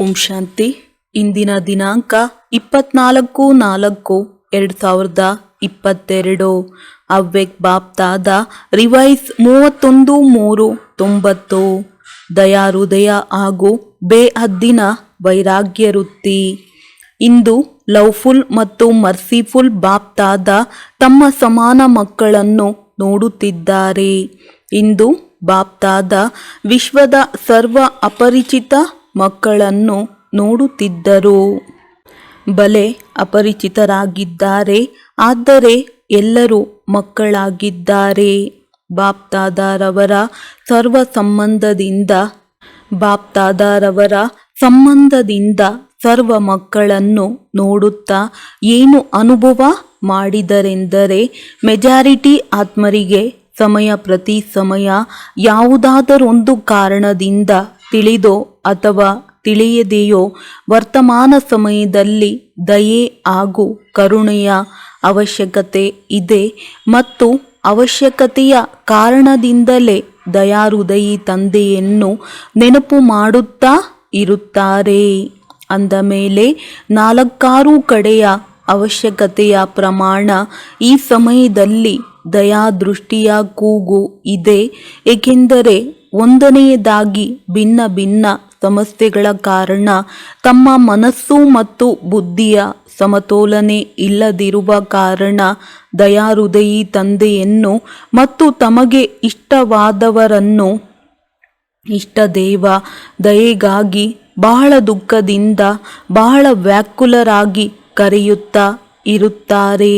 ಓಂ ಶಾಂತಿ. ಇಂದಿನ ದಿನಾಂಕ 24/4/2022. ಅವ್ಯಕ್ತ ಬಾಪ್ತಾದ ರಿವೈಸ್ 31/3/90. ದಯಾ ಹೃದಯ ಹಾಗೂ ಬೇಹದ್ದಿನ ವೈರಾಗ್ಯ ವೃತ್ತಿ. ಇಂದು ಲವ್ಫುಲ್ ಮತ್ತು ಮರ್ಸಿಫುಲ್ ಬಾಪ್ತಾದ ತಮ್ಮ ಸಮಾನ ಮಕ್ಕಳನ್ನು ನೋಡುತ್ತಿದ್ದಾರೆ. ಇಂದು ಬಾಪ್ತಾದ ವಿಶ್ವದ ಸರ್ವ ಅಪರಿಚಿತ ಮಕ್ಕಳನ್ನು ನೋಡುತ್ತಿದ್ದರು. ಬಲೆ ಅಪರಿಚಿತರಾಗಿದ್ದಾರೆ, ಆದರೆ ಎಲ್ಲರೂ ಮಕ್ಕಳಾಗಿದ್ದಾರೆ. ಬಾಪ್ತಾದರವರ ಸಂಬಂಧದಿಂದ ಸರ್ವ ಮಕ್ಕಳನ್ನು ನೋಡುತ್ತಾ ಏನು ಅನುಭವ ಮಾಡಿದರೆಂದರೆ, ಮೆಜಾರಿಟಿ ಆತ್ಮರಿಗೆ ಸಮಯ ಪ್ರತಿ ಸಮಯ ಯಾವುದಾದರೊಂದು ಕಾರಣದಿಂದ ತಿಳಿದೋ ಅಥವಾ ತಿಳಿಯದೆಯೋ ವರ್ತಮಾನ ಸಮಯದಲ್ಲಿ ದಯೆ ಹಾಗೂ ಕರುಣೆಯ ಅವಶ್ಯಕತೆ ಇದೆ ಮತ್ತು ಅವಶ್ಯಕತೆಯ ಕಾರಣದಿಂದಲೇ ದಯಾಹೃದಯಿ ತಂದೆಯನ್ನು ನೆನಪು ಮಾಡುತ್ತಾ ಇರುತ್ತಾರೆ. ಅಂದ ಮೇಲೆ 4 ಕಡೆಯ ಅವಶ್ಯಕತೆಯ ಪ್ರಮಾಣ ಈ ಸಮಯದಲ್ಲಿ ದಯಾದೃಷ್ಟಿಯ ಕೂಗು ಇದೆ. ಏಕೆಂದರೆ ಒಂದನೆಯದಾಗಿ ಭಿನ್ನ ಭಿನ್ನ ಸಮಸ್ಯೆಗಳ ಕಾರಣ ತಮ್ಮ ಮನಸ್ಸು ಮತ್ತು ಬುದ್ಧಿಯ ಸಮತೋಲನೆ ಇಲ್ಲದಿರುವ ಕಾರಣ ದಯಾಹೃದಯಿ ತಂದೆಯನ್ನು ಮತ್ತು ತಮಗೆ ಇಷ್ಟವಾದವರನ್ನು ಇಷ್ಟದೇವ ದಯೆಗಾಗಿ ಬಹಳ ದುಃಖದಿಂದ ಬಹಳ ವ್ಯಾಕುಲರಾಗಿ ಕರೆಯುತ್ತಾ ಇರುತ್ತಾರೆ.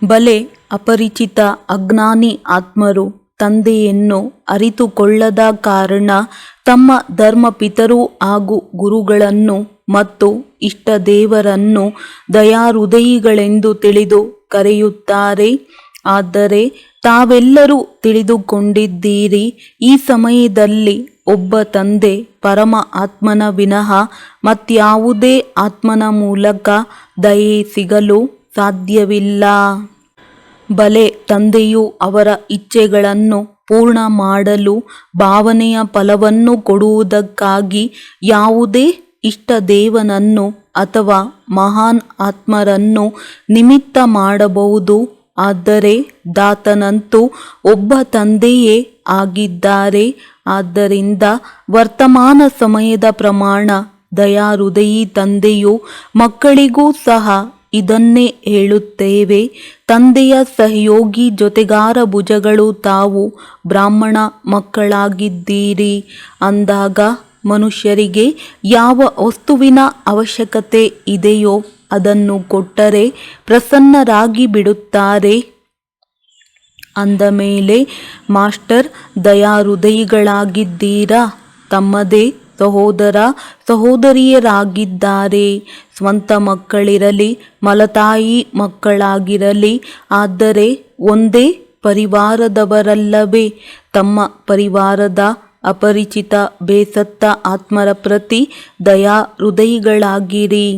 ಬಲೆ ಅಪರಿಚಿತ ಅಜ್ಞಾನಿ ಆತ್ಮರು ತಂದೆಯನ್ನು ಅರಿತುಕೊಳ್ಳದ ಕಾರಣ ತಮ್ಮ ಧರ್ಮಪಿತರು ಹಾಗೂ ಗುರುಗಳನ್ನು ಮತ್ತು ಇಷ್ಟದೇವರನ್ನು ದಯಾಹೃದಯಿಗಳೆಂದು ತಿಳಿದು ಕರೆಯುತ್ತಾರೆ. ಆದರೆ ತಾವೆಲ್ಲರೂ ತಿಳಿದುಕೊಂಡಿದ್ದೀರಿ, ಈ ಸಮಯದಲ್ಲಿ ಒಬ್ಬ ತಂದೆ ಪರಮ ಆತ್ಮನ ವಿನಃ ಮತ್ಯಾವುದೇ ಆತ್ಮನ ಮೂಲಕ ದಯೆ ಸಿಗಲು ಸಾಧ್ಯವಿಲ್ಲ. ಬಲೆ ತಂದೆಯು ಅವರ ಇಚ್ಛೆಗಳನ್ನು ಪೂರ್ಣ ಮಾಡಲು ಭಾವನೆಯ ಫಲವನ್ನು ಕೊಡುವುದಕ್ಕಾಗಿ ಯಾವುದೇ ಇಷ್ಟದೇವನನ್ನು ಅಥವಾ ಮಹಾನ್ ಆತ್ಮರನ್ನು ನಿಮಿತ್ತ ಮಾಡಬಹುದು. ಆದರೆ ದಾತನಂತೂ ಒಬ್ಬ ತಂದೆಯೇ ಆಗಿದ್ದಾರೆ. ಆದ್ದರಿಂದ ವರ್ತಮಾನ ಸಮಯದ ಪ್ರಮಾಣ ದಯಾಹೃದಯಿ ತಂದೆಯು ಮಕ್ಕಳಿಗೂ ಸಹ ಇದನ್ನೇ ಹೇಳುತ್ತೇವೆ. ತಂದೆಯ ಸಹಯೋಗಿ ಜೊತೆಗಾರ ಭುಜಗಳು ತಾವು ಬ್ರಾಹ್ಮಣ ಮಕ್ಕಳಾಗಿದ್ದೀರಿ ಅಂದಾಗ ಮನುಷ್ಯರಿಗೆ ಯಾವ ವಸ್ತುವಿನ ಅವಶ್ಯಕತೆ ಇದೆಯೋ ಅದನ್ನು ಕೊಟ್ಟರೆ ಪ್ರಸನ್ನರಾಗಿ ಬಿಡುತ್ತಾರೆ. ಅಂದ ಮೇಲೆ ಮಾಸ್ಟರ್ ದಯಾಹೃದಯಿಗಳಾಗಿದ್ದೀರಾ, ತಮ್ಮದೇ ಸಹೋದರ ಸಹೋದರಿಯರಾಗಿದ್ದಾರೆ. ಸ್ವಂತ ಮಕ್ಕಳಿರಲಿ ಮಲತಾಯಿ ಮಕ್ಕಳಾಗಿರಲಿ, ಆದರೆ ಒಂದೇ ಪರಿವಾರದವರಲ್ಲವೇ. ತಮ್ಮ ಪರಿವಾರದ ಅಪರಿಚಿತ ಬೇಸತ್ತ ಆತ್ಮರ ಪ್ರತಿ ದಯಾ ಹೃದಯಿಗಳಾಗಿರಿ.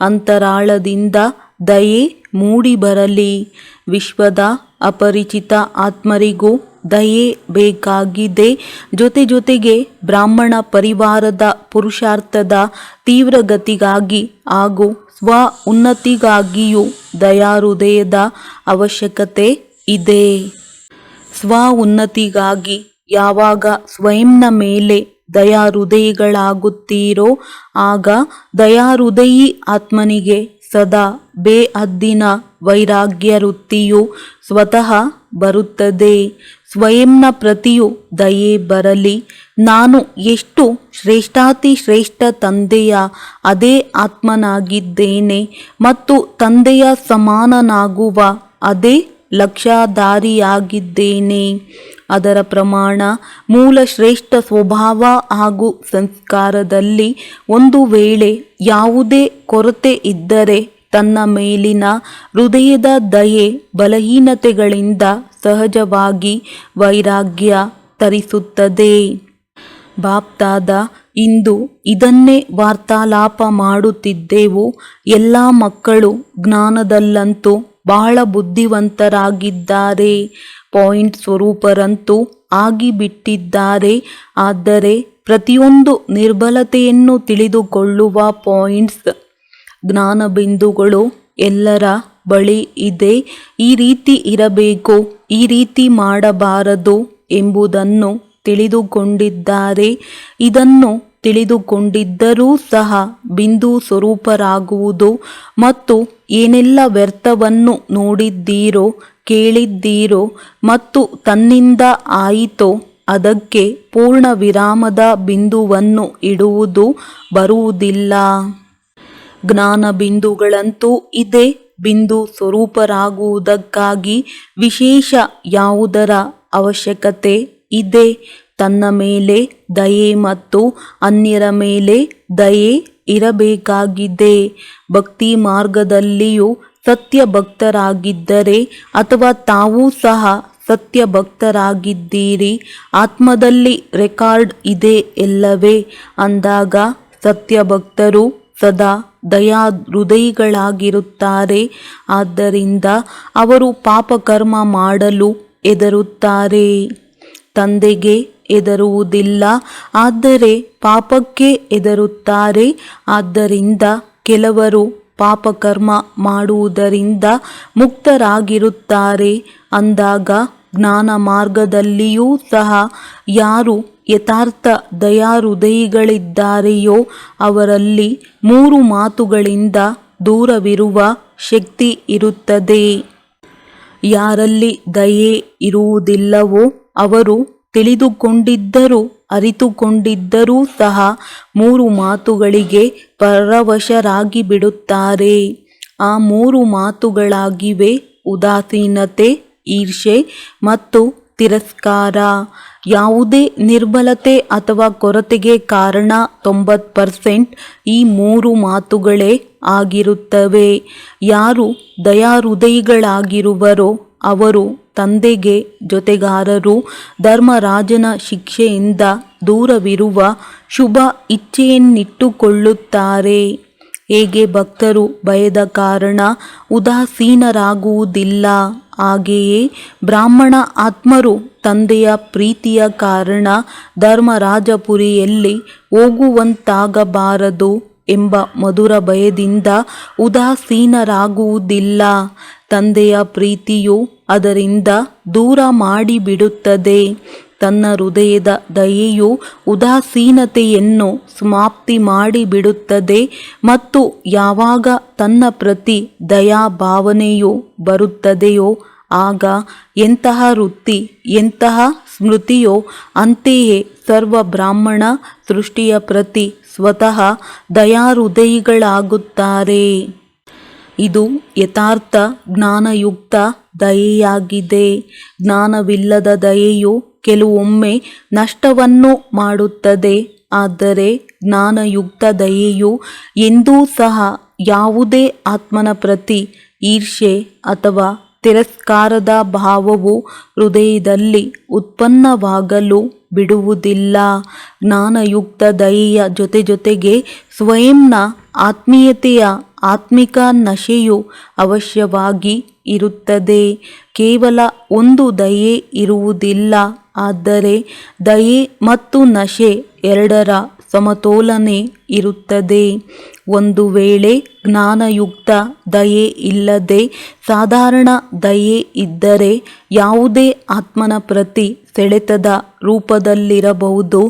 ಅಂತರಾಳದಿಂದ ದಯೆ ಮೂಡಿ ಬರಲಿ. ವಿಶ್ವದ ಅಪರಿಚಿತ ಆತ್ಮರಿಗೂ ದಯೆ ಬೇಕಾಗಿದೆ. ಜೊತೆಗೆ ಬ್ರಾಹ್ಮಣ ಪರಿವಾರದ ಪುರುಷಾರ್ಥದ ತೀವ್ರಗತಿಗಾಗಿ ಹಾಗೂ ಸ್ವ ಉನ್ನತಿಗಾಗಿಯೂ ದಯಾಹೃದಯದ ಅವಶ್ಯಕತೆ ಇದೆ. ಸ್ವ ಉನ್ನತಿಗಾಗಿ ಯಾವಾಗ ಸ್ವಯಂನ ಮೇಲೆ ದಯಾಹೃದಯಿಗಳಾಗುತ್ತೀರೋ ಆಗ ದಯಾಹೃದಯಿ ಆತ್ಮನಿಗೆ ಸದಾ ಬೇಹದ್ದಿನ ವೈರಾಗ್ಯ ವೃತ್ತಿಯು ಸ್ವತಃ ಬರುತ್ತದೆ. ಸ್ವಯಂನ ಪ್ರತಿಯೂ ದಯೆ ಬರಲಿ. ನಾನು ಎಷ್ಟು ಶ್ರೇಷ್ಠಾತಿ ಶ್ರೇಷ್ಠ ತಂದೆಯ ಅದೇ ಆತ್ಮನಾಗಿದ್ದೇನೆ ಮತ್ತು ತಂದೆಯ ಸಮಾನನಾಗುವ ಅದೇ ಲಕ್ಷ್ಯಧಾರಿಯಾಗಿದ್ದೇನೆ. ಅದರ ಪ್ರಮಾಣ ಮೂಲ ಶ್ರೇಷ್ಠ ಸ್ವಭಾವ ಹಾಗೂ ಸಂಸ್ಕಾರದಲ್ಲಿ ಒಂದು ವೇಳೆ ಯಾವುದೇ ಕೊರತೆ ಇದ್ದರೆ ತನ್ನ ಮೇಲಿನ ಹೃದಯದ ದಯೆ ಬಲಹೀನತೆಗಳಿಂದ ಸಹಜವಾಗಿ ವೈರಾಗ್ಯ ತರಿಸುತ್ತದೆ. ಬಾಪ್ತಾದ ಇಂದು ಇದನ್ನೇ ವಾರ್ತಾಲಾಪ ಮಾಡುತ್ತಿದ್ದೆವು. ಎಲ್ಲ ಮಕ್ಕಳು ಜ್ಞಾನದಲ್ಲಂತೂ ಬಹಳ ಬುದ್ಧಿವಂತರಾಗಿದ್ದಾರೆ. ಪಾಯಿಂಟ್ ಸ್ವರೂಪರಂತೂ ಆಗಿಬಿಟ್ಟಿದ್ದಾರೆ. ಆದರೆ ಪ್ರತಿಯೊಂದು ನಿರ್ಬಲತೆಯನ್ನು ತಿಳಿದುಕೊಳ್ಳುವ ಪಾಯಿಂಟ್ಸ್, ಜ್ಞಾನಬಿಂದುಗಳು ಎಲ್ಲರ ಬಳಿ ಇದೆ. ಈ ರೀತಿ ಇರಬೇಕು, ಈ ರೀತಿ ಮಾಡಬಾರದು ಎಂಬುದನ್ನು ತಿಳಿದುಕೊಂಡಿದ್ದಾರೆ. ಇದನ್ನು ತಿಳಿದುಕೊಂಡಿದ್ದರೂ ಸಹ ಬಿಂದು ಸ್ವರೂಪರಾಗುವುದು ಮತ್ತು ಏನೆಲ್ಲ ವ್ಯರ್ಥವನ್ನು ನೋಡಿದ್ದೀರೋ, ಕೇಳಿದ್ದೀರೋ ಮತ್ತು ತನ್ನಿಂದ ಆಯಿತೋ ಅದಕ್ಕೆ ಪೂರ್ಣ ವಿರಾಮದ ಬಿಂದುವನ್ನು ಇಡುವುದು ಬರುವುದಿಲ್ಲ. ಜ್ಞಾನ ಬಿಂದುಗಳಂತೂ ಇದೇ ಬಿಂದು ಸ್ವರೂಪರಾಗುವುದಕ್ಕಾಗಿ ವಿಶೇಷ ಯಾವುದರ ಅವಶ್ಯಕತೆ ಇದೆ? ತನ್ನ ಮೇಲೆ ದಯೆ ಮತ್ತು ಅನ್ಯರ ಮೇಲೆ ದಯೆ ಇರಬೇಕಾಗಿದೆ. ಭಕ್ತಿ ಮಾರ್ಗದಲ್ಲಿಯೂ ಸತ್ಯ ಭಕ್ತರಾಗಿದ್ದರೆ ಅಥವಾ ತಾವೂ ಸಹ ಸತ್ಯ ಭಕ್ತರಾಗಿದ್ದೀರಿ, ಆತ್ಮದಲ್ಲಿ ರೆಕಾರ್ಡ್ ಇದೆ ಎಲ್ಲವೇ ಅಂದಾಗ ಸತ್ಯ ಭಕ್ತರು ಸದಾ ದಯಾ ಹೃದಯಿಗಳಾಗಿರುತ್ತಾರೆ. ಆದ್ದರಿಂದ ಅವರು ಪಾಪಕರ್ಮ ಮಾಡಲು ಹೆದರುತ್ತಾರೆ, ತಂದೆಗೆ ಹೆದರುವುದಿಲ್ಲ, ಆದರೆ ಪಾಪಕ್ಕೆ ಹೆದರುತ್ತಾರೆ. ಆದ್ದರಿಂದ ಕೆಲವರು ಪಾಪಕರ್ಮ ಮಾಡುವುದರಿಂದ ಮುಕ್ತರಾಗಿರುತ್ತಾರೆ ಅಂದಾಗ ಜ್ಞಾನ ಮಾರ್ಗದಲ್ಲಿಯೂ ಸಹ ಯಾರು ಯಥಾರ್ಥ ದಯಾಹೃದಯಿಗಳಿದ್ದಾರೆಯೋ ಅವರಲ್ಲಿ 3 ಮಾತುಗಳಿಂದ ದೂರವಿರುವ ಶಕ್ತಿ ಇರುತ್ತದೆ. ಯಾರಲ್ಲಿ ದಯೆ ಇರುವುದಿಲ್ಲವೋ ಅವರು ತಿಳಿದುಕೊಂಡಿದ್ದರೂ ಅರಿತುಕೊಂಡಿದ್ದರೂ ಸಹ 3 ಮಾತುಗಳಿಗೆ ಪರವಶರಾಗಿ ಬಿಡುತ್ತಾರೆ. ಆ 3 ಮಾತುಗಳಾಗಿವೆ ಉದಾಸೀನತೆ, ಈರ್ಷೆ ಮತ್ತು ತಿರಸ್ಕಾರ. ಯಾವುದೇ ನಿರ್ಬಲತೆ ಅಥವಾ ಕೊರತೆಗೆ ಕಾರಣ 90% ಈ 3 ಮಾತುಗಳೇ ಆಗಿರುತ್ತವೆ. ಯಾರು ದಯಾಹೃದಯಿಗಳಾಗಿರುವರೋ ಅವರು ತಂದೆಗೆ ಜೊತೆಗಾರರು. ಧರ್ಮರಾಜನ ಶಿಕ್ಷೆಯಿಂದ ದೂರವಿರುವ ಶುಭ ಇಚ್ಛೆಯನ್ನಿಟ್ಟುಕೊಳ್ಳುತ್ತಾರೆ. ಹೇಗೆ ಭಕ್ತರು ಭಯದ ಕಾರಣ ಉದಾಸೀನರಾಗುವುದಿಲ್ಲ, ಹಾಗೆಯೇ ಬ್ರಾಹ್ಮಣ ಆತ್ಮರು ತಂದೆಯ ಪ್ರೀತಿಯ ಕಾರಣ ಧರ್ಮರಾಜಪುರಿಯಲ್ಲಿ ಹೋಗುವಂತಾಗಬಾರದು ಎಂಬ ಮಧುರ ಭಯದಿಂದ ಉದಾಸೀನರಾಗುವುದಿಲ್ಲ. ತಂದೆಯ ಪ್ರೀತಿಯು ಅದರಿಂದ ದೂರ ಮಾಡಿಬಿಡುತ್ತದೆ. ತನ್ನ ಹೃದಯದ ದಯೆಯು ಉದಾಸೀನತೆಯನ್ನು ಸಮಾಪ್ತಿ ಮಾಡಿಬಿಡುತ್ತದೆ ಮತ್ತು ಯಾವಾಗ ತನ್ನ ಪ್ರತಿ ದಯಾ ಭಾವನೆಯು ಬರುತ್ತದೆಯೋ ಆಗ ಎಂತಹ ವೃತ್ತಿ, ಎಂತಹ ಸ್ಮೃತಿಯೋ ಅಂತೆಯೇ ಸರ್ವ ಬ್ರಾಹ್ಮಣ ಸೃಷ್ಟಿಯ ಪ್ರತಿ ಸ್ವತಃ ದಯಾಹೃದಯಿಗಳಾಗುತ್ತಾರೆ. ಇದು ಯಥಾರ್ಥ ಜ್ಞಾನಯುಕ್ತ ದಯೆಯಾಗಿದೆ. ಜ್ಞಾನವಿಲ್ಲದ ದಯೆಯು ಕೆಲವೊಮ್ಮೆ ನಷ್ಟವನ್ನು ಮಾಡುತ್ತದೆ. ಆದರೆ ಜ್ಞಾನಯುಕ್ತ ದಯೆಯು ಎಂದೂ ಸಹ ಯಾವುದೇ ಆತ್ಮನ ಪ್ರತಿ ಈರ್ಷೆ ಅಥವಾ ತಿರಸ್ಕಾರದ ಭಾವವು ಹೃದಯದಲ್ಲಿ ಉತ್ಪನ್ನವಾಗಲು ಬಿಡುವುದಿಲ್ಲ. ಜ್ಞಾನಯುಕ್ತ ದಯೆಯ ಜೊತೆಗೆ ಸ್ವಯಂನ ಆತ್ಮೀಯತೆಯ ಆತ್ಮಿಕ ನಶೆಯು ಅವಶ್ಯವಾಗಿ ಇರುತ್ತದೆ. ಕೇವಲ ಒಂದು ದಯೆ ಇರುವುದಿಲ್ಲ, ಆದರೆ ದಯೆ ಮತ್ತು ನಶೆ ಎರಡರ ಸಮತೋಲನೆ ಇರುತ್ತದೆ. ಒಂದು ವೇಳೆ ಜ್ಞಾನಯುಕ್ತ ದಯೆ ಇಲ್ಲದೆ ಸಾಧಾರಣ ದಯೆ ಇದ್ದರೆ ಯಾವುದೇ ಆತ್ಮನ ಪ್ರತಿ ಸೆಳೆತದ ರೂಪದಲ್ಲಿರಬಹುದು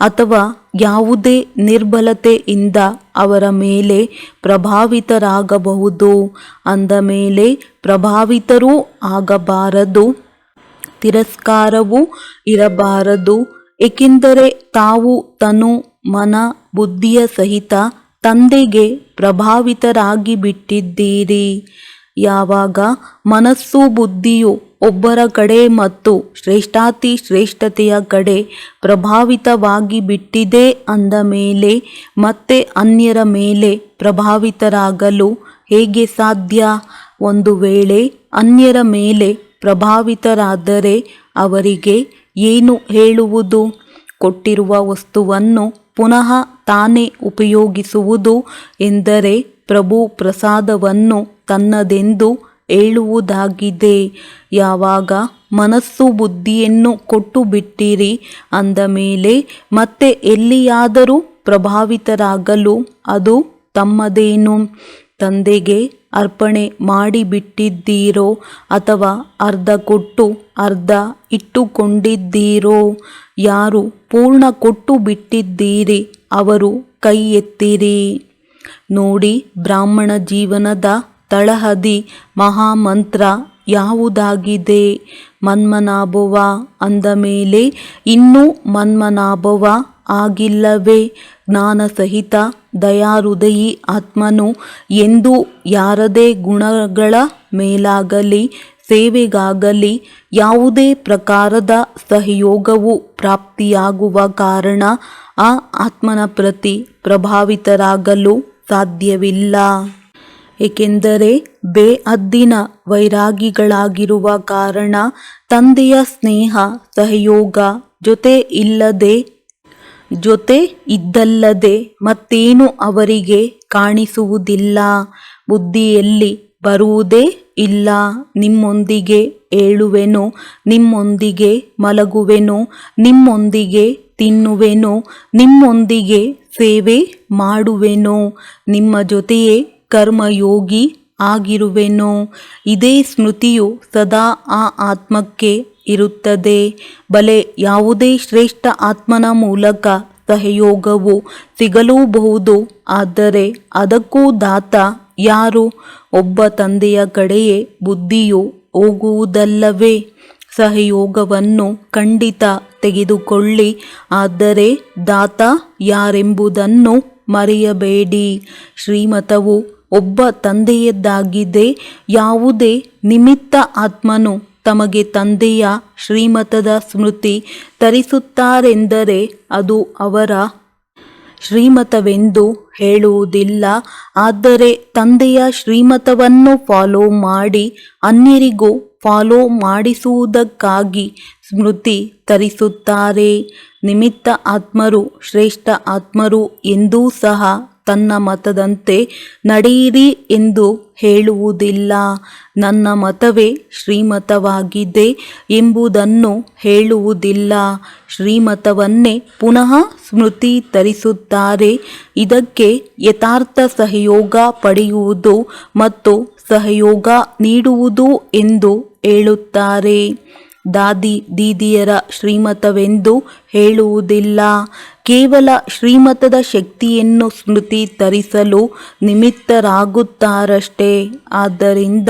ಅಥವಾ ಯಾವುದೇ ನಿರ್ಬಲತೆಯಿಂದ ಅವರ ಮೇಲೆ ಪ್ರಭಾವಿತರಾಗಬಹುದು. ಅಂದ ಮೇಲೆ ಪ್ರಭಾವಿತರೂ ಆಗಬಾರದು, ತಿರಸ್ಕಾರವೂ ಇರಬಾರದು. ಏಕೆಂದರೆ ತಾವು ತನು ಮನ ಬುದ್ಧಿಯ ಸಹಿತ ತಂದೆಗೆ ಪ್ರಭಾವಿತರಾಗಿ ಬಿಟ್ಟಿದ್ದೀರಿ. ಯಾವಾಗ ಮನಸ್ಸು ಬುದ್ಧಿಯು ಒಬ್ಬರ ಕಡೆ ಮತ್ತು ಶ್ರೇಷ್ಠಾತಿ ಶ್ರೇಷ್ಠತೆಯ ಕಡೆ ಪ್ರಭಾವಿತವಾಗಿ ಬಿಟ್ಟಿದೆ ಅಂದ ಮೇಲೆ ಮತ್ತೆ ಅನ್ಯರ ಮೇಲೆ ಪ್ರಭಾವಿತರಾಗಲು ಹೇಗೆ ಸಾಧ್ಯ? ಒಂದು ವೇಳೆ ಅನ್ಯರ ಮೇಲೆ ಪ್ರಭಾವಿತರಾದರೆ ಅವರಿಗೆ ಏನು ಹೇಳುವುದು? ಕೊಟ್ಟಿರುವ ವಸ್ತುವನ್ನು ಪುನಃ ತಾನೇ ಉಪಯೋಗಿಸುವುದು ಎಂದರೆ ಪ್ರಭು ಪ್ರಸಾದವನ್ನು ತನ್ನದೆಂದು ಹೇಳುವುದಾಗಿದೆ. ಯಾವಾಗ ಮನಸ್ಸು ಬುದ್ಧಿಯನ್ನು ಕೊಟ್ಟು ಬಿಟ್ಟಿರಿ ಅಂದ ಮೇಲೆ ಮತ್ತೆ ಎಲ್ಲಿಯಾದರೂ ಪ್ರಭಾವಿತರಾಗಲು ಅದು ತಮ್ಮದೇನು? ತಂದೆಗೆ ಅರ್ಪಣೆ ಮಾಡಿಬಿಟ್ಟಿದ್ದೀರೋ ಅಥವಾ ಅರ್ಧ ಕೊಟ್ಟು ಅರ್ಧ ಇಟ್ಟುಕೊಂಡಿದ್ದೀರೋ? ಯಾರು ಪೂರ್ಣ ಕೊಟ್ಟು ಬಿಟ್ಟಿದ್ದೀರಿ ಅವರು ಕೈ ಎತ್ತಿರಿ. ನೋಡಿ, ಬ್ರಾಹ್ಮಣ ಜೀವನದ ತಳಹದಿ ಮಹಾಮಂತ್ರ ಯಾವುದಾಗಿದೆ? ಮನ್ಮನಾಭವ ಅಂದ ಮೇಲೆ ಇನ್ನೂ ಮನ್ಮನಾಭವ ಆಗಿಲ್ಲವೇ? ಜ್ಞಾನಸಹಿತ ದಯಾಹೃದಯಿ ಆತ್ಮನು ಎಂದೂ ಯಾರದೇ ಗುಣಗಳ ಮೇಲಾಗಲಿ ಸೇವೆಗಾಗಲಿ ಯಾವುದೇ ಪ್ರಕಾರದ ಸಹಯೋಗವು ಪ್ರಾಪ್ತಿಯಾಗುವ ಕಾರಣ ಆ ಆತ್ಮನ ಪ್ರತಿ ಪ್ರಭಾವಿತರಾಗಲು ಸಾಧ್ಯವಿಲ್ಲ. ಏಕೆಂದರೆ ಬೇಹದ್ದಿನ ವೈರಾಗಿಗಳಾಗಿರುವ ಕಾರಣ ತಂದೆಯ ಸ್ನೇಹ ಸಹಯೋಗ ಜೊತೆ ಇದ್ದಲ್ಲದೆ ಮತ್ತೇನು ಅವರಿಗೆ ಕಾಣಿಸುವುದಿಲ್ಲ. ಬುದ್ಧಿಯಲ್ಲಿ ಬರುವುದೇ ಇಲ್ಲ. ನಿಮ್ಮೊಂದಿಗೆ ಏಳುವೆನು, ನಿಮ್ಮೊಂದಿಗೆ ಮಲಗುವೆನು, ನಿಮ್ಮೊಂದಿಗೆ ತಿನ್ನುವೆನು, ನಿಮ್ಮೊಂದಿಗೆ ಸೇವೆ ಮಾಡುವೆನು, ನಿಮ್ಮ ಜೊತೆಯೇ ಕರ್ಮಯೋಗಿ ಆಗಿರುವೆನು. ಇದೇ ಸ್ಮೃತಿಯು ಸದಾ ಆ ಆತ್ಮಕ್ಕೆ ಇರುತ್ತದೆ. ಬಲೆ ಯಾವುದೇ ಶ್ರೇಷ್ಠ ಆತ್ಮನ ಮೂಲಕ ಸಹಯೋಗವು ಸಿಗಲೂಬಹುದು. ಆದರೆ ಅದಕ್ಕೂ ದಾತ ಯಾರು? ಒಬ್ಬ ತಂದೆಯ ಕಡೆಯೇ ಬುದ್ಧಿಯು ಹೋಗುವುದಲ್ಲವೇ? ಸಹಯೋಗವನ್ನು ಖಂಡಿತ ತೆಗೆದುಕೊಳ್ಳಿ. ಆದರೆ ದಾತ ಯಾರೆಂಬುದನ್ನು ಮರೆಯಬೇಡಿ. ಶ್ರೀಮತವು ಒಬ್ಬ ತಂದೆಯದ್ದಾಗಿದೆ. ಯಾವುದೇ ನಿಮಿತ್ತ ಆತ್ಮನು ತಮಗೆ ತಂದೆಯ ಶ್ರೀಮತದ ಸ್ಮೃತಿ ತರಿಸುತ್ತಾರೆಂದರೆ ಅದು ಅವರ ಶ್ರೀಮತವೆಂದು ಹೇಳುವುದಿಲ್ಲ. ಆದರೆ ತಂದೆಯ ಶ್ರೀಮತವನ್ನು ಫಾಲೋ ಮಾಡಿ ಅನ್ಯರಿಗೂ ಫಾಲೋ ಮಾಡಿಸುವುದಕ್ಕಾಗಿ ಸ್ಮೃತಿ ತರಿಸುತ್ತಾರೆ. ನಿಮಿತ್ತ ಆತ್ಮರು ಶ್ರೇಷ್ಠ ಆತ್ಮರು ಎಂದೂ ಸಹ ತನ್ನ ಮತದಂತೆ ನಡೆಯಿರಿ ಎಂದು ಹೇಳುವುದಿಲ್ಲ. ನನ್ನ ಮತವೇ ಶ್ರೀಮತವಾಗಿದೆ ಎಂಬುದನ್ನು ಹೇಳುವುದಿಲ್ಲ. ಶ್ರೀಮತವನ್ನೇ ಪುನಃ ಸ್ಮೃತಿ ತರಿಸುತ್ತಾರೆ. ಇದಕ್ಕೆ ಯಥಾರ್ಥ ಸಹಯೋಗ ಪಡೆಯುವುದು ಮತ್ತು ಸಹಯೋಗ ನೀಡುವುದು ಎಂದು ಹೇಳುತ್ತಾರೆ. ದಾದಿ ದೀದಿಯರ ಶ್ರೀಮತವೆಂದು ಹೇಳುವುದಿಲ್ಲ. ಕೇವಲ ಶ್ರೀಮತದ ಶಕ್ತಿಯನ್ನು ಸ್ಮೃತಿ ತರಿಸಲು ನಿಮಿತ್ತರಾಗುತ್ತಾರಷ್ಟೇ. ಆದ್ದರಿಂದ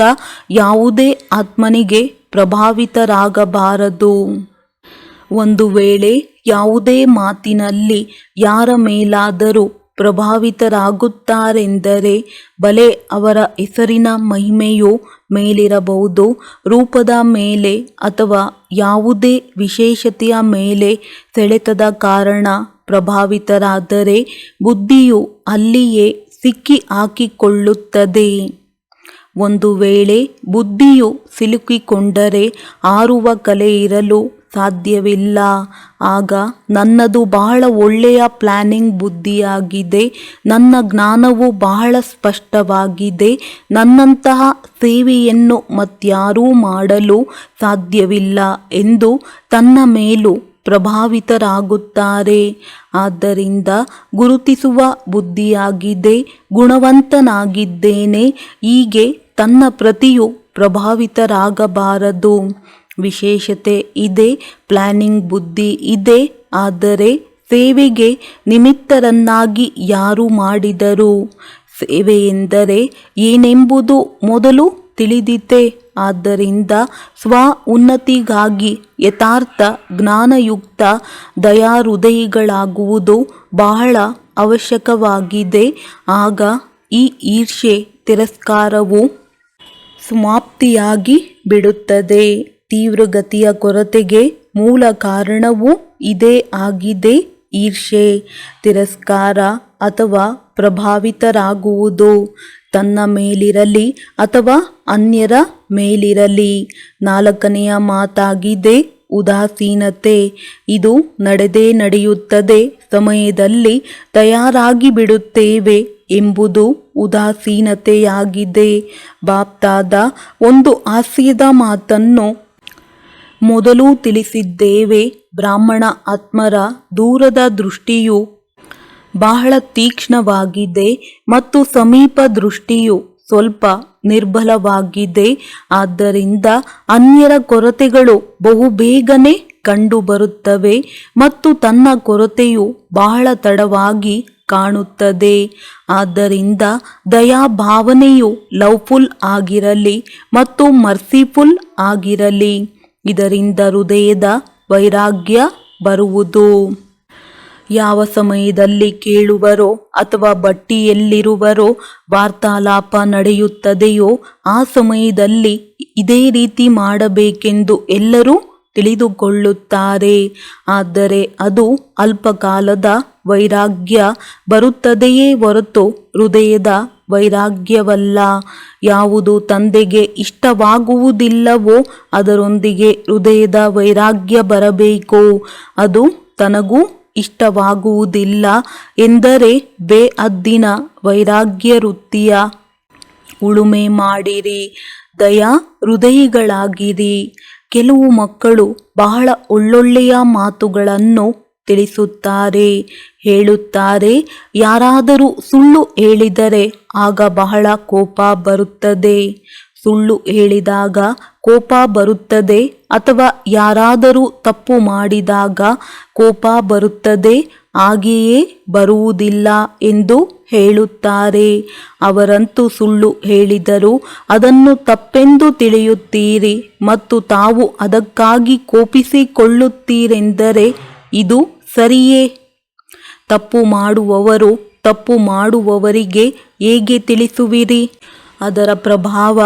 ಯಾವುದೇ ಆತ್ಮನಿಗೆ ಪ್ರಭಾವಿತರಾಗಬಾರದು. ಒಂದು ವೇಳೆ ಯಾವುದೇ ಮಾತಿನಲ್ಲಿ ಯಾರ ಮೇಲಾದರೂ ಪ್ರಭಾವಿತರಾಗುತ್ತಾರೆಂದರೆ ಬಲೆ ಅವರ ಹೆಸರಿನ ಮಹಿಮೆಯು ಮೇಲಿರಬಹುದು, ರೂಪದ ಮೇಲೆ ಅಥವಾ ಯಾವುದೇ ವಿಶೇಷತೆಯ ಮೇಲೆ ಸೆಳೆತದ ಕಾರಣ ಪ್ರಭಾವಿತರಾದರೆ ಬುದ್ಧಿಯು ಅಲ್ಲಿಯೇ ಸಿಕ್ಕಿ ಹಾಕಿಕೊಳ್ಳುತ್ತದೆ. ಒಂದು ವೇಳೆ ಬುದ್ಧಿಯು ಸಿಲುಕಿಕೊಂಡರೆ ಹಾರುವ ಕಲೆ ಇರಲು ಸಾಧ್ಯವಿಲ್ಲ. ಆಗ ನನ್ನದು ಬಹಳ ಒಳ್ಳೆಯ ಪ್ಲಾನಿಂಗ್ ಬುದ್ಧಿಯಾಗಿದೆ, ನನ್ನ ಜ್ಞಾನವು ಬಹಳ ಸ್ಪಷ್ಟವಾಗಿದೆ, ನನ್ನಂತಹ ಸೇವೆಯನ್ನು ಮತ್ಯಾರೂ ಮಾಡಲು ಸಾಧ್ಯವಿಲ್ಲ ಎಂದು ತನ್ನ ಮೇಲೂ ಪ್ರಭಾವಿತರಾಗುತ್ತಾರೆ. ಆದ್ದರಿಂದ ಗುರುತಿಸುವ ಬುದ್ಧಿಯಾಗಿದೆ, ಗುಣವಂತನಾಗಿದ್ದೇನೆ, ಹೀಗೆ ತನ್ನ ಪ್ರತಿಯೂ ಪ್ರಭಾವಿತರಾಗಬಾರದು. ವಿಶೇಷತೆ ಇದೆ, ಪ್ಲಾನಿಂಗ್ ಬುದ್ಧಿ ಇದೆ. ಆದರೆ ಸೇವೆಗೆ ನಿಮಿತ್ತರನ್ನಾಗಿ ಯಾರು ಮಾಡಿದರು? ಸೇವೆ ಎಂದರೆ ಏನೆಂಬುದು ಮೊದಲು ತಿಳಿದಿದೆ. ಆದ್ದರಿಂದ ಸ್ವ ಉನ್ನತಿಗಾಗಿ ಯಥಾರ್ಥ ಜ್ಞಾನಯುಕ್ತ ದಯಾಹೃದಯಿಗಳಾಗುವುದು ಬಹಳ ಅವಶ್ಯಕವಾಗಿದೆ. ಆಗ ಈ ಈರ್ಷೆ ತಿರಸ್ಕಾರವು ಸಮಾಪ್ತಿಯಾಗಿ ಬಿಡುತ್ತದೆ. ತೀವ್ರಗತಿಯ ಕೊರತೆಗೆ ಮೂಲ ಕಾರಣವೂ ಇದೇ ಆಗಿದೆ, ಈರ್ಷೆ, ತಿರಸ್ಕಾರ ಅಥವಾ ಪ್ರಭಾವಿತರಾಗುವುದು. ತನ್ನ ಮೇಲಿರಲಿ ಅಥವಾ ಅನ್ಯರ ಮೇಲಿರಲಿ. ನಾಲ್ಕನೆಯ ಮಾತಾಗಿದೆ ಉದಾಸೀನತೆ. ಇದು ನಡೆಯುತ್ತದೆ. ಸಮಯದಲ್ಲಿ ತಯಾರಾಗಿ ಬಿಡುತ್ತೇವೆ ಎಂಬುದು ಉದಾಸೀನತೆಯಾಗಿದೆ. ಬಾಪ್ದಾದ ಒಂದು ಹಾಸ್ಯದ ಮಾತನ್ನು ಮೊದಲು ತಿಳಿಸಿದ್ದೇವೆ. ಬ್ರಾಹ್ಮಣ ಆತ್ಮರ ದೂರದ ದೃಷ್ಟಿಯು ಬಹಳ ತೀಕ್ಷ್ಣವಾಗಿದೆ ಮತ್ತು ಸಮೀಪ ದೃಷ್ಟಿಯು ಸ್ವಲ್ಪ ನಿರ್ಬಲವಾಗಿದೆ. ಆದ್ದರಿಂದ ಅನ್ಯರ ಕೊರತೆಗಳು ಬಹುಬೇಗನೆ ಕಂಡುಬರುತ್ತವೆ ಮತ್ತು ತನ್ನ ಕೊರತೆಯು ಬಹಳ ತಡವಾಗಿ ಕಾಣುತ್ತದೆ. ಆದ್ದರಿಂದ ದಯಾಭಾವನೆಯು ಲವ್ಫುಲ್ ಆಗಿರಲಿ ಮತ್ತು ಮರ್ಸಿಫುಲ್ ಆಗಿರಲಿ. ಇದರಿಂದ ಹೃದಯದ ವೈರಾಗ್ಯ ಬರುವುದು. ಯಾವ ಸಮಯದಲ್ಲಿ ಕೇಳುವರೋ ಅಥವಾ ಬಟ್ಟಿಯಲ್ಲಿರುವರೋ ವಾರ್ತಾಲಾಪ ನಡೆಯುತ್ತದೆಯೋ ಆ ಸಮಯದಲ್ಲಿ ಇದೇ ರೀತಿ ಮಾಡಬೇಕೆಂದು ಎಲ್ಲರೂ ತಿಳಿದುಕೊಳ್ಳುತ್ತಾರೆ. ಆದರೆ ಅದು ಅಲ್ಪಕಾಲದ ವೈರಾಗ್ಯ ಬರುತ್ತದೆಯೇ ಹೊರತು ಹೃದಯದ ವೈರಾಗ್ಯವಲ್ಲ. ಯಾವುದು ತಂದೆಗೆ ಇಷ್ಟವಾಗುವುದಿಲ್ಲವೋ ಅದರೊಂದಿಗೆ ಹೃದಯದ ವೈರಾಗ್ಯ ಬರಬೇಕು. ಅದು ತನಗೂ ಇಷ್ಟವಾಗುವುದಿಲ್ಲ ಎಂದರೆ ಬೇಅದ್ದಿನ ವೈರಾಗ್ಯ ವೃತ್ತಿಯ ಉಳುಮೆ ಮಾಡಿರಿ. ದಯಾ ಹೃದಯಿಗಳಾಗಿರಿ. ಕೆಲವು ಮಕ್ಕಳು ಬಹಳ ಒಳ್ಳೊಳ್ಳೆಯ ಮಾತುಗಳನ್ನು ತಿಳಿಸುತ್ತಾರೆ, ಹೇಳುತ್ತಾರೆ. ಯಾರಾದರೂ ಸುಳ್ಳು ಹೇಳಿದರೆ ಆಗ ಬಹಳ ಕೋಪ ಬರುತ್ತದೆ. ಸುಳ್ಳು ಹೇಳಿದಾಗ ಕೋಪ ಬರುತ್ತದೆ ಅಥವಾ ಯಾರಾದರೂ ತಪ್ಪು ಮಾಡಿದಾಗ ಕೋಪ ಬರುತ್ತದೆ. ಹಾಗೆಯೇ ಬರುವುದಿಲ್ಲ ಎಂದು ಹೇಳುತ್ತಾರೆ. ಅವರಂತೂ ಸುಳ್ಳು ಹೇಳಿದರು ಅದನ್ನು ತಪ್ಪೆಂದು ತಿಳಿಯುತ್ತೀರಿ ಮತ್ತು ತಾವು ಅದಕ್ಕಾಗಿ ಕೋಪಿಸಿಕೊಳ್ಳುತ್ತೀರೆಂದರೆ ಇದು ಸರಿಯೇ? ತಪ್ಪು ಮಾಡುವವರು ತಪ್ಪು ಮಾಡುವವರಿಗೆ ಹೇಗೆ ತಿಳಿಸುವಿರಿ? ಅದರ ಪ್ರಭಾವ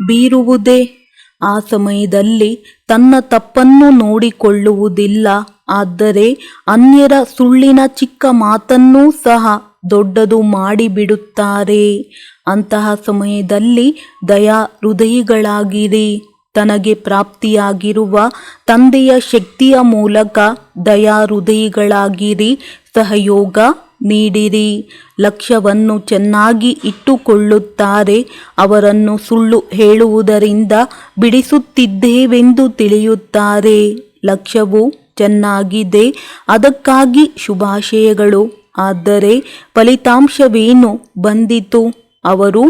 ಬೀರುವುದೇ. ಆ ಸಮಯದಲ್ಲಿ ತನ್ನ ತಪ್ಪನ್ನು ನೋಡಿಕೊಳ್ಳುವುದಿಲ್ಲ. ಆದರೆ ಅನ್ಯರ ಸುಳ್ಳಿನ ಚಿಕ್ಕ ಮಾತನ್ನೂ ಸಹ ದೊಡ್ಡದು ಮಾಡಿಬಿಡುತ್ತಾರೆ. ಅಂತಹ ಸಮಯದಲ್ಲಿ ದಯಾ ಹೃದಯಿಗಳಾಗಿರಿ. ತನಗೆ ಪ್ರಾಪ್ತಿಯಾಗಿರುವ ತಂದೆಯ ಶಕ್ತಿಯ ಮೂಲಕ ದಯಾ ಹೃದಯಿಗಳಾಗಿರಿ. ಸಹಯೋಗ ನೀಡಿರಿ. ಲಕ್ಷ್ಯವನ್ನು ಚೆನ್ನಾಗಿ ಇಟ್ಟುಕೊಳ್ಳುತ್ತಾರೆ. ಅವರನ್ನು ಸುಳ್ಳು ಹೇಳುವುದರಿಂದ ಬಿಡಿಸುತ್ತಿದ್ದೇವೆಂದು ತಿಳಿಯುತ್ತಾರೆ. ಲಕ್ಷ್ಯವು ಚೆನ್ನಾಗಿದೆ, ಅದಕ್ಕಾಗಿ ಶುಭಾಶಯಗಳು. ಆದರೆ ಫಲಿತಾಂಶವೇನು ಬಂದಿತು? ಅವರು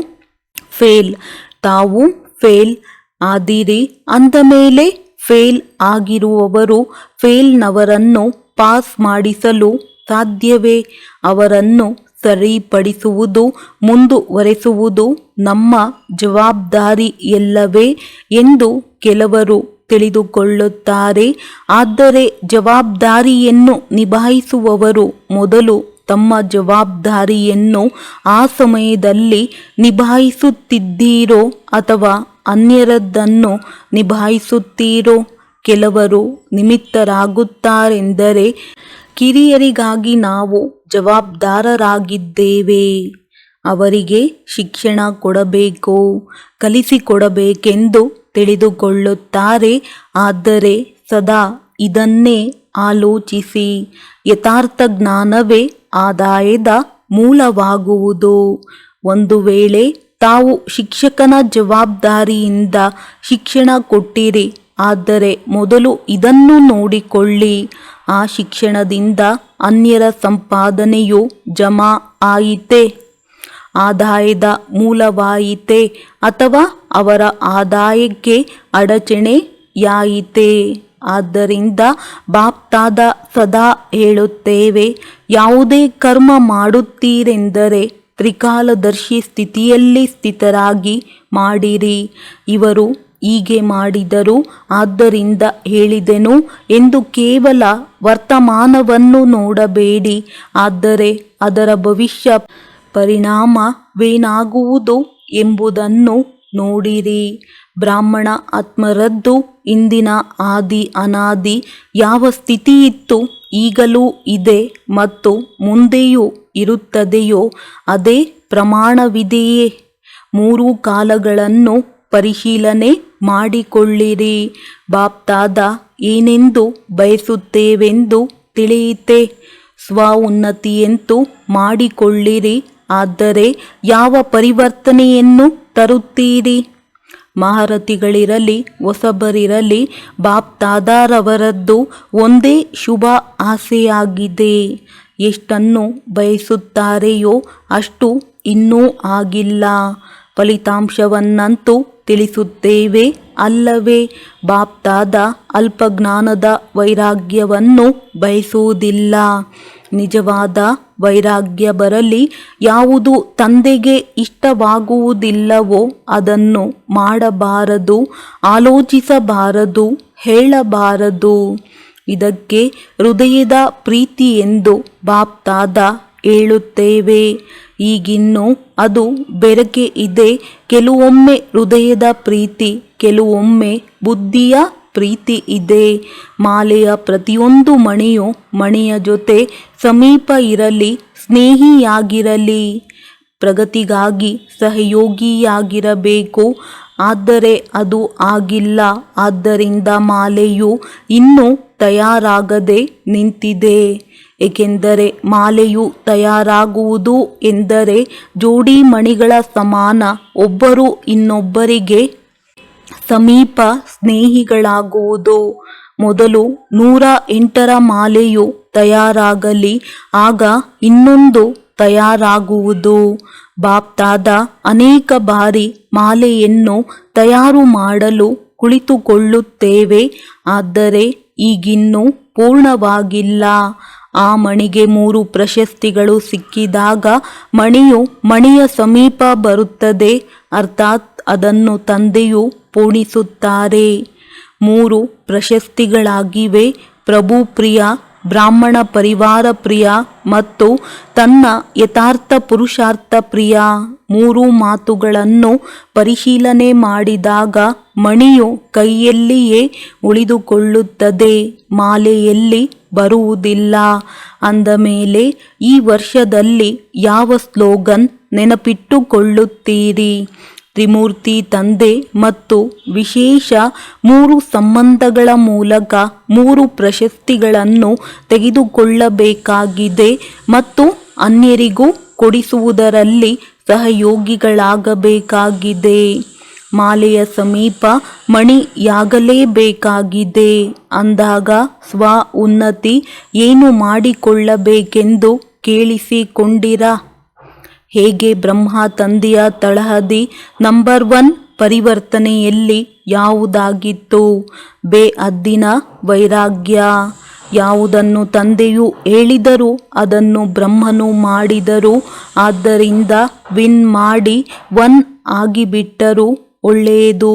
ಫೇಲ್. ತಾವು ಫೇಲ್ ಆದಿರಿ. ಅಂದ ಮೇಲೆ ಫೇಲ್ ಆಗಿರುವವರು ಫೇಲ್ನವರನ್ನು ಪಾಸ್ ಮಾಡಿಸಲು ಸಾಧ್ಯವೇ? ಅವರನ್ನು ಸರಿಪಡಿಸುವುದು, ಮುಂದುವರೆಸುವುದು ನಮ್ಮ ಜವಾಬ್ದಾರಿಯಲ್ಲವೇ ಎಂದು ಕೆಲವರು ತಿಳಿದುಕೊಳ್ಳುತ್ತಾರೆ. ಆದರೆ ಜವಾಬ್ದಾರಿಯನ್ನು ನಿಭಾಯಿಸುವವರು ಮೊದಲು ತಮ್ಮ ಜವಾಬ್ದಾರಿಯನ್ನು ಆ ಸಮಯದಲ್ಲಿ ನಿಭಾಯಿಸುತ್ತಿದ್ದೀರೋ ಅಥವಾ ಅನ್ಯರದ್ದನ್ನು ನಿಭಾಯಿಸುತ್ತೀರೋ? ಕೆಲವರು ನಿಮಿತ್ತರಾಗುತ್ತಾರೆಂದರೆ ಕಿರಿಯರಿಗಾಗಿ ನಾವು ಜವಾಬ್ದಾರರಾಗಿದ್ದೇವೆ. ಅವರಿಗೆ ಶಿಕ್ಷಣ ಕೊಡಬೇಕು, ಕಲಿಸಿಕೊಡಬೇಕೆಂದು ತಿಳಿದುಕೊಳ್ಳುತ್ತಾರೆ. ಆದರೆ ಸದಾ ಇದನ್ನೇ ಆಲೋಚಿಸಿ. ಯಥಾರ್ಥ ಜ್ಞಾನವೇ ಆದಾಯದ ಮೂಲವಾಗುವುದು. ಒಂದು ವೇಳೆ ತಾವು ಶಿಕ್ಷಕನ ಜವಾಬ್ದಾರಿಯಿಂದ ಶಿಕ್ಷಣ ಕೊಟ್ಟಿರಿ. ಆದರೆ ಮೊದಲು ಇದನ್ನು ನೋಡಿಕೊಳ್ಳಿ. ಆ ಶಿಕ್ಷಣದಿಂದ ಅನ್ಯರ ಸಂಪಾದನೆಯು ಜಮಾ ಆಯಿತೆ, ಆದಾಯದ ಮೂಲವಾಯಿತೆ ಅಥವಾ ಅವರ ಆದಾಯಕ್ಕೆ ಅಡಚಣೆಯಾಯಿತೆ? ಆದ್ದರಿಂದ ಬಾಪ್ತಾದ ಸದಾ ಹೇಳುತ್ತೇವೆ, ಯಾವುದೇ ಕರ್ಮ ಮಾಡುತ್ತೀರೆಂದರೆ ತ್ರಿಕಾಲದರ್ಶಿ ಸ್ಥಿತಿಯಲ್ಲಿ ಸ್ಥಿತರಾಗಿ ಮಾಡಿರಿ. ಇವರು ಹೀಗೆ ಮಾಡಿದರು ಆದ್ದರಿಂದ ಹೇಳಿದೆನು ಎಂದು ಕೇವಲ ವರ್ತಮಾನವನ್ನು ನೋಡಬೇಡಿ, ಆದರೆ ಅದರ ಭವಿಷ್ಯ ಪರಿಣಾಮವೇನಾಗುವುದು ಎಂಬುದನ್ನು ನೋಡಿರಿ. ಬ್ರಾಹ್ಮಣ ಆತ್ಮರದ್ದು ಇಂದಿನ ಆದಿ ಅನಾದಿ ಯಾವ ಸ್ಥಿತಿಯಿತ್ತು, ಈಗಲೂ ಇದೆ ಮತ್ತು ಮುಂದೆಯೂ ಇರುತ್ತದೆಯೋ ಅದೇ ಪ್ರಮಾಣವಿದೆಯೇ? ಮೂರು ಕಾಲಗಳನ್ನು ಪರಿಶೀಲನೆ ಮಾಡಿಕೊಳ್ಳಿರಿ. ಬಾಪ್ತಾದ ಏನೆಂದು ಬಯಸುತ್ತೇವೆಂದು ತಿಳಿಯಿತೆ. ಸ್ವ ಉನ್ನತಿಯಂತೂ ಮಾಡಿಕೊಳ್ಳಿರಿ. ಆದರೆ ಯಾವ ಪರಿವರ್ತನೆಯನ್ನು ತರುತ್ತೀರಿ? ಮಹಾರಥಿಗಳಿರಲಿ ಹೊಸಬರಿರಲಿ ಬಾಪ್ದಾದಾರವರದ್ದು ಒಂದೇ ಶುಭ ಆಸೆಯಾಗಿದೆ. ಎಷ್ಟನ್ನು ಬಯಸುತ್ತಾರೆಯೋ ಅಷ್ಟು ಇನ್ನೂ ಆಗಿಲ್ಲ. ಫಲಿತಾಂಶವನ್ನಂತೂ ತಿಳಿಸುತ್ತೇವೆ ಅಲ್ಲವೇ? ಬಾಪ್ದಾದ ಅಲ್ಪಜ್ಞಾನದ ವೈರಾಗ್ಯವನ್ನು ಬಯಸುವುದಿಲ್ಲ. ನಿಜವಾದ ವೈರಾಗ್ಯ ಬರಲಿ. ಯಾವುದು ತಂದೆಗೆ ಇಷ್ಟವಾಗುವುದಿಲ್ಲವೋ ಅದನ್ನು ಮಾಡಬಾರದು, ಆಲೋಚಿಸಬಾರದು, ಹೇಳಬಾರದು. ಇದಕ್ಕೆ ಹೃದಯದ ಪ್ರೀತಿ ಎಂದು ಬಾಪ್ದಾದ ಹೇಳುತ್ತೇವೆ. ಈಗಿನ್ನೂ ಅದು ಬೆರಕೆ ಇದೆ. ಕೆಲವೊಮ್ಮೆ ಹೃದಯದ ಪ್ರೀತಿ, ಕೆಲವೊಮ್ಮೆ ಬುದ್ಧಿಯ ಪ್ರೀತಿ ಇದೆ. ಮಾಲೆಯ ಪ್ರತಿಯೊಂದು ಮಣಿಯು ಮಣಿಯ ಜೊತೆ ಸಮೀಪ ಇರಲಿ, ಸ್ನೇಹಿಯಾಗಿರಲಿ, ಪ್ರಗತಿಗಾಗಿ ಸಹಯೋಗಿಯಾಗಿರಬೇಕು. ಆದರೆ ಅದು ಆಗಿಲ್ಲ. ಆದ್ದರಿಂದ ಮಾಲೆಯು ಇನ್ನೂ ತಯಾರಾಗದೆ ನಿಂತಿದೆ. ಏಕೆಂದರೆ ಮಾಲೆಯು ತಯಾರಾಗುವುದು ಎಂದರೆ ಜೋಡಿ ಮಣಿಗಳ ಸಮಾನ ಒಬ್ಬರು ಇನ್ನೊಬ್ಬರಿಗೆ ಸಮೀಪ ಸ್ನೇಹಿಗಳಾಗುವುದು. ಮೊದಲು 108ರ ಮಾಲೆಯು ತಯಾರಾಗಲಿ, ಆಗ ಇನ್ನೊಂದು ತಯಾರಾಗುವುದು. ಬಾಪ್ದಾದ ಅನೇಕ ಬಾರಿ ಮಾಲೆಯನ್ನು ತಯಾರು ಮಾಡಲು ಕುಳಿತುಕೊಳ್ಳುತ್ತೇವೆ. ಆದರೆ ಈಗಿನ್ನೂ ಪೂರ್ಣವಾಗಿಲ್ಲ. ಆ ಮಣಿಗೆ 3 ಪ್ರಶಸ್ತಿಗಳು ಸಿಕ್ಕಿದಾಗ ಮಣಿಯು ಮಣಿಯ ಸಮೀಪ ಬರುತ್ತದೆ. ಅರ್ಥಾತ್ ಅದನ್ನು ತಂದೆಯು ಪೂರ್ಣಿಸುತ್ತಾರೆ. 3 ಪ್ರಶಸ್ತಿಗಳಾಗಿವೆ: ಪ್ರಭು ಪ್ರಿಯ, ಬ್ರಾಹ್ಮಣ ಪರಿವಾರ ಪ್ರಿಯ ಮತ್ತು ತನ್ನ ಯಥಾರ್ಥ ಪುರುಷಾರ್ಥ ಪ್ರಿಯ. 3 ಮಾತುಗಳನ್ನು ಪರಿಶೀಲನೆ ಮಾಡಿದಾಗ ಮಣಿಯು ಕೈಯಲ್ಲಿಯೇ ಉಳಿದುಕೊಳ್ಳುತ್ತದೆ, ಮಾಲೆಯಲ್ಲಿ ಬರುವುದಿಲ್ಲ. ಅಂದ ಮೇಲೆ ಈ ವರ್ಷದಲ್ಲಿ ಯಾವ ಸ್ಲೋಗನ್ ನೆನಪಿಟ್ಟುಕೊಳ್ಳುತ್ತೀರಿ? ತ್ರಿಮೂರ್ತಿ ತಂದೆ ಮತ್ತು ವಿಶೇಷ 3 ಸಂಬಂಧಗಳ ಮೂಲಕ 3 ಪ್ರಶಸ್ತಿಗಳನ್ನು ತೆಗೆದುಕೊಳ್ಳಬೇಕಾಗಿದೆ ಮತ್ತು ಅನ್ಯರಿಗೂ ಕೊಡಿಸುವುದರಲ್ಲಿ ಸಹಯೋಗಿಗಳಾಗಬೇಕಾಗಿದೆ. ಮಾಲೆಯ ಸಮೀಪ ಮಣಿಯಾಗಲೇಬೇಕಾಗಿದೆ. ಅಂದಾಗ ಸ್ವ ಉನ್ನತಿ ಏನು ಮಾಡಿಕೊಳ್ಳಬೇಕೆಂದು ಕೇಳಿಸಿಕೊಂಡಿರಾ? ಹೇಗೆ ಬ್ರಹ್ಮ ತಂದೆಯ ತಳಹದಿ ನಂಬರ್ 1 ಪರಿವರ್ತನೆಯಲ್ಲಿ ಯಾವುದಾಗಿತ್ತು? ಬೇಅದ್ದಿನ ವೈರಾಗ್ಯ. ಯಾವುದನ್ನು ತಂದೆಯು ಹೇಳಿದರೂ ಅದನ್ನು ಬ್ರಹ್ಮನು ಮಾಡಿದರು. ಆದ್ದರಿಂದ ವಿನ್ ಮಾಡಿ 1 ಆಗಿಬಿಟ್ಟರು. ಒಳ್ಳೆಯದು.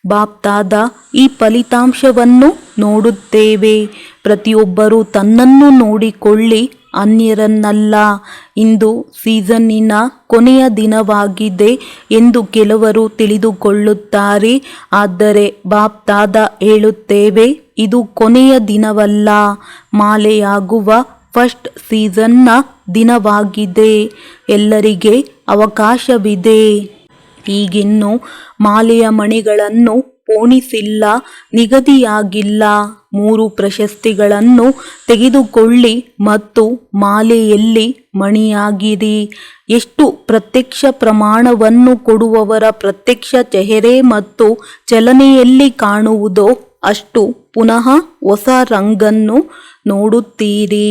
ಬಾಪ್ದಾದ ಈ ಫಲಿತಾಂಶವನ್ನು ನೋಡುತ್ತೇವೆ. ಪ್ರತಿಯೊಬ್ಬರೂ ತನ್ನನ್ನು ನೋಡಿಕೊಳ್ಳಿ, ಅನ್ಯರನ್ನಲ್ಲ. ಇಂದು ಸೀಸನ್ನಿನ ಕೊನೆಯ ದಿನವಾಗಿದೆ ಎಂದು ಕೆಲವರು ತಿಳಿದುಕೊಳ್ಳುತ್ತಾರೆ. ಆದರೆ ಬಾಪ್ದಾದ ಹೇಳುತ್ತೇವೆ, ಇದು ಕೊನೆಯ ದಿನವಲ್ಲ, ಮಾಲೆಯಾಗುವ ಫಸ್ಟ್ ಸೀಸನ್ನ ದಿನವಾಗಿದೆ. ಎಲ್ಲರಿಗೆ ಅವಕಾಶವಿದೆ. ಈಗಿನ್ನೂ ಮಾಲೆಯ ಮಣಿಗಳನ್ನು ಪೋಣಿಸಿಲ್ಲ, ನಿಗದಿಯಾಗಿಲ್ಲ. 3 ಪ್ರಶಸ್ತಿಗಳನ್ನು ತೆಗೆದುಕೊಳ್ಳಿ ಮತ್ತು ಮಾಲೆಯಲ್ಲಿ ಮಣಿಯಾಗಿರಿ. ಎಷ್ಟು ಪ್ರತ್ಯಕ್ಷ ಪ್ರಮಾಣವನ್ನು ಕೊಡುವವರ ಪ್ರತ್ಯಕ್ಷ ಚೆಹರೆ ಮತ್ತು ಚಲನೆಯಲ್ಲಿ ಕಾಣುವುದೋ ಅಷ್ಟು ಪುನಃ ಹೊಸ ರಂಗನ್ನು ನೋಡುತ್ತೀರಿ.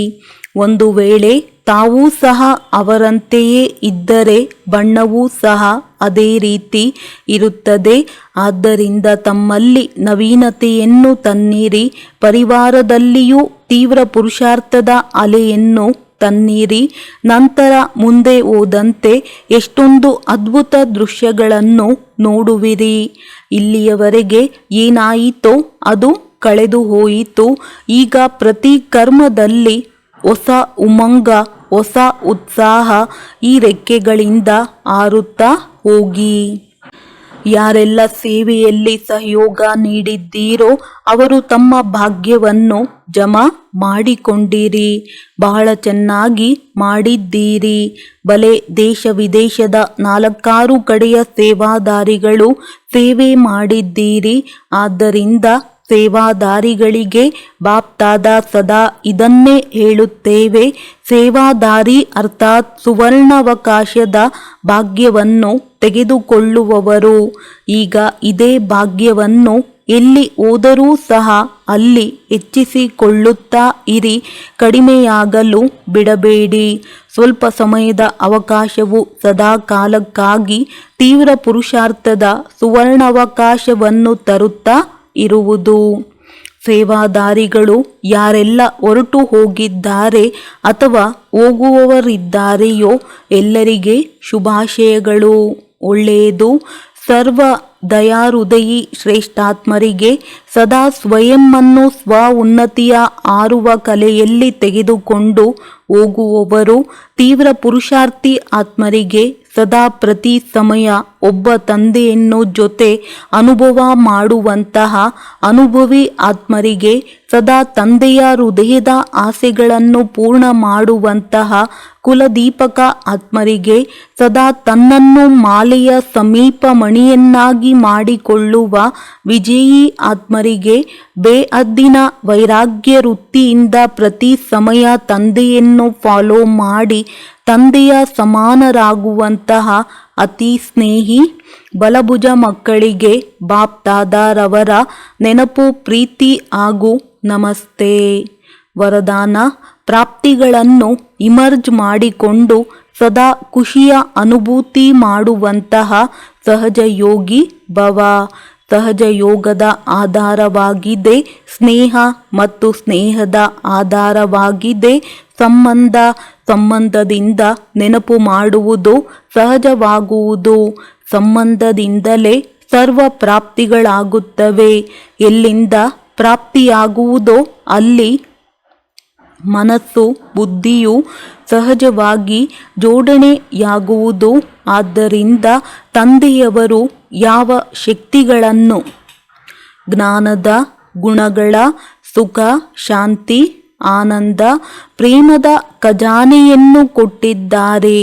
ಒಂದು ವೇಳೆ ತಾವೂ ಸಹ ಅವರಂತೆಯೇ ಇದ್ದರೆ ಬಣ್ಣವೂ ಸಹ ಅದೇ ರೀತಿ ಇರುತ್ತದೆ. ಆದ್ದರಿಂದ ತಮ್ಮಲ್ಲಿ ನವೀನತೆಯನ್ನು ತನ್ನಿರಿ. ಪರಿವಾರದಲ್ಲಿಯೂ ತೀವ್ರ ಪುರುಷಾರ್ಥದ ಅಲೆಯನ್ನು ತನ್ನಿರಿ. ನಂತರ ಮುಂದೆ ಹೋದಂತೆ ಎಷ್ಟೊಂದು ಅದ್ಭುತ ದೃಶ್ಯಗಳನ್ನು ನೋಡುವಿರಿ. ಇಲ್ಲಿಯವರೆಗೆ ಏನಾಯಿತೋ ಅದು ಕಳೆದು ಹೋಯಿತು. ಈಗ ಪ್ರತಿ ಕರ್ಮದಲ್ಲಿ ಹೊಸ ಉಮಂಗ, ಹೊಸ ಉತ್ಸಾಹ. ಈ ರೆಕ್ಕೆಗಳಿಂದ ಹಾರುತ್ತಾ ಹೋಗಿ. ಯಾರೆಲ್ಲ ಸೇವೆಯಲ್ಲಿ ಸಹಯೋಗ ನೀಡಿದ್ದೀರೋ ಅವರು ತಮ್ಮ ಭಾಗ್ಯವನ್ನು ಜಮಾ ಮಾಡಿಕೊಂಡಿರಿ. ಬಹಳ ಚೆನ್ನಾಗಿ ಮಾಡಿದ್ದೀರಿ. ಬಲೆ ದೇಶ ವಿದೇಶದ 4 ಕಡೆಯ ಸೇವಾದಾರಿಗಳು ಸೇವೆ ಮಾಡಿದ್ದೀರಿ. ಆದ್ದರಿಂದ ಸೇವಾದಾರಿಗಳಿಗೆ ಬಾಪ್ದಾದ ಸದಾ ಇದನ್ನೇ ಹೇಳುತ್ತೇವೆ. ಸೇವಾದಾರಿ ಅರ್ಥಾತ್ ಸುವರ್ಣಾವಕಾಶದ ಭಾಗ್ಯವನ್ನು ತೆಗೆದುಕೊಳ್ಳುವವರು. ಈಗ ಇದೇ ಭಾಗ್ಯವನ್ನು ಎಲ್ಲಿ ಹೋದರೂ ಸಹ ಅಲ್ಲಿ ಹೆಚ್ಚಿಸಿಕೊಳ್ಳುತ್ತಾ ಇರಿ, ಕಡಿಮೆಯಾಗಲು ಬಿಡಬೇಡಿ. ಸ್ವಲ್ಪ ಸಮಯದ ಅವಕಾಶವು ಸದಾ ಕಾಲಕ್ಕಾಗಿ ತೀವ್ರ ಪುರುಷಾರ್ಥದ ಸುವರ್ಣಾವಕಾಶವನ್ನು ತರುತ್ತಾ ಇರುವುದು. ಸೇವಾದಾರಿಗಳು ಯಾರೆಲ್ಲ ಹೊರಟು ಹೋಗಿದ್ದಾರೆ ಅಥವಾ ಹೋಗುವವರಿದ್ದಾರೆಯೋ ಎಲ್ಲರಿಗೆ ಶುಭಾಶಯಗಳು. ಒಳ್ಳೆಯದು. ಸರ್ವ ದಯಾಹೃದಯಿ ಶ್ರೇಷ್ಠಾತ್ಮರಿಗೆ ಸದಾ ಸ್ವಯಂವನ್ನು ಸ್ವ ಉನ್ನತಿಯ ಹಾರುವ ಕಲೆಯಲ್ಲಿ ತೆಗೆದುಕೊಂಡು ಹೋಗುವವರು, ತೀವ್ರ ಪುರುಷಾರ್ಥಿ ಆತ್ಮರಿಗೆ ಸದಾ ಪ್ರತಿ ಸಮಯ ಒಬ್ಬ ತಂದೆಯನ್ನು ಜೊತೆ ಅನುಭವ ಮಾಡುವಂತಹ ಅನುಭವಿ ಆತ್ಮರಿಗೆ ಸದಾ ತಂದೆಯ ಹೃದಯದ ಆಸೆಗಳನ್ನು ಪೂರ್ಣ ಮಾಡುವಂತಹ ಕುಲದೀಪಕ ಆತ್ಮರಿಗೆ ಸದಾ ತನ್ನನ್ನು ಮಾಲೆಯ ಸಮೀಪ ಮಣಿಯನ್ನಾಗಿ ಮಾಡಿಕೊಳ್ಳುವ ವಿಜಯೀ ಆತ್ಮರಿಗೆ ಬೇಹದ್ದಿನ ವೈರಾಗ್ಯ ವೃತ್ತಿಯಿಂದ ಪ್ರತಿ ಸಮಯ ತಂದೆಯನ್ನು ಫಾಲೋ ಮಾಡಿ ತಂದೆಯ ಸಮಾನರಾಗುವಂತಹ ಅತಿ ಸ್ನೇಹಿ ಬಲಭುಜ ಮಕ್ಕಳಿಗೆ ಬಾಪ್ದಾದಾರವರ ನೆನಪು, ಪ್ರೀತಿ ಹಾಗೂ ನಮಸ್ತೆ. ವರದಾನ: ಪ್ರಾಪ್ತಿಗಳನ್ನು ಇಮರ್ಜ್ ಮಾಡಿಕೊಂಡು ಸದಾ ಖುಷಿಯ ಅನುಭೂತಿ ಮಾಡುವಂತಹ ಸಹಜ ಯೋಗಿ ಭವ. ಸಹಜ ಯೋಗದ ಆಧಾರವಾಗಿದೆ ಸ್ನೇಹ ಮತ್ತು ಸ್ನೇಹದ ಆಧಾರವಾಗಿದೆ ಸಂಬಂಧ. ಸಂಬಂಧದಿಂದ ನೆನಪು ಮಾಡುವುದು ಸಹಜವಾಗುವುದು. ಸಂಬಂಧದಿಂದಲೇ ಸರ್ವ ಪ್ರಾಪ್ತಿಗಳಾಗುತ್ತವೆ. ಎಲ್ಲಿಂದ ಪ್ರಾಪ್ತಿಯಾಗುವುದೋ ಅಲ್ಲಿ ಮನಸ್ಸು ಬುದ್ಧಿಯು ಸಹಜವಾಗಿ ಜೋಡಣೆಯಾಗುವುದು. ಆದ್ದರಿಂದ ತಂದೆಯವರು ಯಾವ ಶಕ್ತಿಗಳನ್ನು, ಜ್ಞಾನದ ಗುಣಗಳ, ಸುಖ, ಶಾಂತಿ, ಆನಂದ, ಪ್ರೇಮದ ಖಜಾನೆಯನ್ನು ಕೊಟ್ಟಿದ್ದಾರೆ.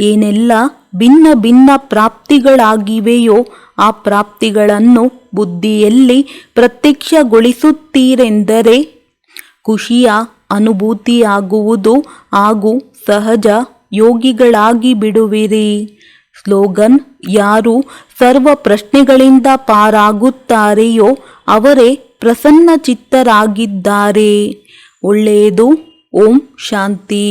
ಏನೆಲ್ಲ ಭಿನ್ನ ಭಿನ್ನ ಪ್ರಾಪ್ತಿಗಳಾಗಿವೆಯೋ ಆ ಪ್ರಾಪ್ತಿಗಳನ್ನು ಬುದ್ಧಿಯಲ್ಲಿ ಪ್ರತ್ಯಕ್ಷಗೊಳಿಸುತ್ತೀರೆಂದರೆ ಖುಷಿಯ ಅನುಭೂತಿಯಾಗುವುದು ಹಾಗೂ ಸಹಜ ಯೋಗಿಗಳಾಗಿ ಬಿಡುವಿರಿ. ಸ್ಲೋಗನ್: ಯಾರು ಸರ್ವ ಪ್ರಶ್ನೆಗಳಿಂದ ಪಾರಾಗುತ್ತಾರೆಯೋ ಅವರೇ ಪ್ರಸನ್ನ ಚಿತ್ತರಾಗಿದ್ದಾರೆ. ಒಳ್ಳೆಯದು. ಓಂ ಶಾಂತಿ.